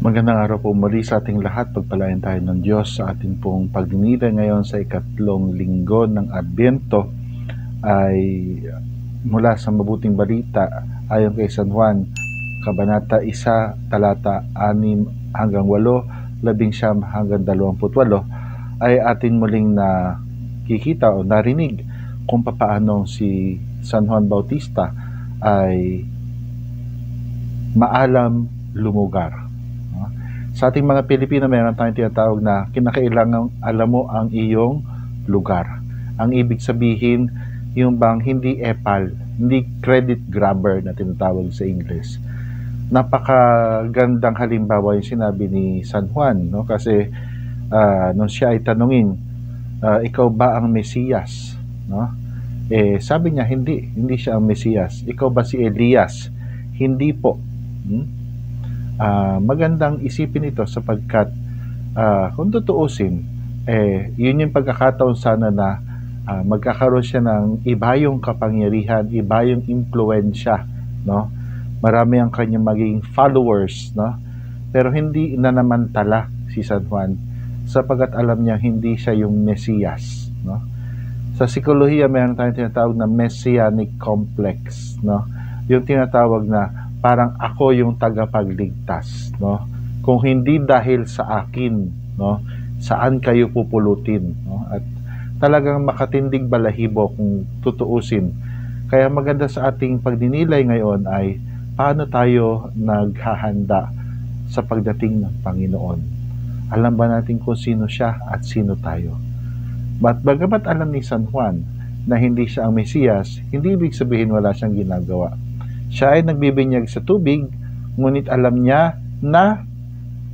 Magandang araw po muli sa ating lahat. Pagpalain tayo ng Diyos sa ating pong pagninilay ngayon sa ikatlong linggo ng Adbyento ay mula sa mabuting balita ayon kay San Juan, Kabanata 1, talata 6 hanggang 8, 11 hanggang 28 ay atin muling nakikita o narinig kung papaano si San Juan Bautista ay maalam lumugar. Sa ating mga Pilipino, mayroon tayong tinatawag na kinakailangan alam mo ang iyong lugar. Ang ibig sabihin, yung bang hindi epal, hindi credit grabber na tinatawag sa English. Napakagandang halimbawa yung sinabi ni San Juan, no? Kasi nung siya ay tanungin, ikaw ba ang Mesiyas? No? Sabi niya, hindi siya ang Mesiyas. Ikaw ba si Elias? Hindi po. Magandang isipin ito sapagkat kung tutuusin, yun yung pagkakataon sana na magkakaroon siya ng iba yung kapangyarihan, iba yung impluensya, no? Marami ang kanyang magiging followers, no? Pero hindi nanamantala si San Juan sapagkat alam niya hindi siya yung Mesiyas, no? Sa psikolohiya, mayroon tayong tinatawag na messianic complex, no? Yung tinatawag na parang ako yung tagapagligtas, no? Kung hindi dahil sa akin, no, saan kayo pupulutin, no? At talagang makatindig balahibo kung tutuusin. Kaya maganda sa ating pagdinilay ngayon ay paano tayo naghahanda sa pagdating ng Panginoon. Alam ba natin kung sino siya at sino tayo? Bagamat alam ni San Juan na hindi siya ang Mesiyas, hindi ibig sabihin wala siyang ginagawa. Siya ay nagbibinyag sa tubig, ngunit alam niya na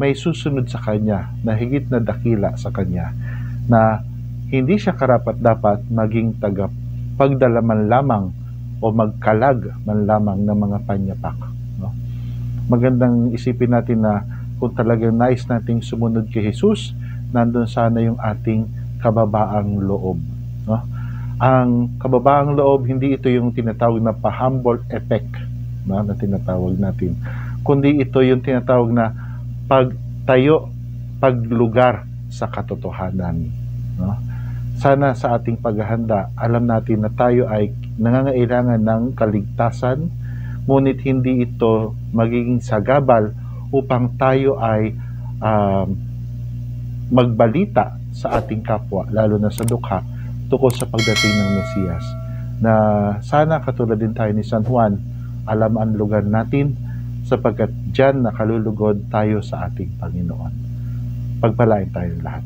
may susunod sa kanya, na higit na dakila sa kanya, na hindi siya karapat-dapat maging tagapagdala man lamang o magkalag man lamang ng mga panyapak. No? Magandang isipin natin na kung talagang nais nating sumunod kay Jesus, nandun sana yung ating kababaang loob. No? Ang kababaang loob, hindi ito yung tinatawag na pa-Humboldt effect, no, na tinatawag natin, kundi ito yung tinatawag na pagtayo, paglugar sa katotohanan. No? Sana sa ating paghahanda, alam natin na tayo ay nangangailangan ng kaligtasan, ngunit hindi ito magiging sagabal upang tayo ay magbalita sa ating kapwa, lalo na sa dukha, tukol sa pagdating ng Mesiyas, na sana katulad din tayo ni San Juan, alam ang lugar natin sapagkat dyan nakalulugod tayo sa ating Panginoon. Pagpalain tayo lahat.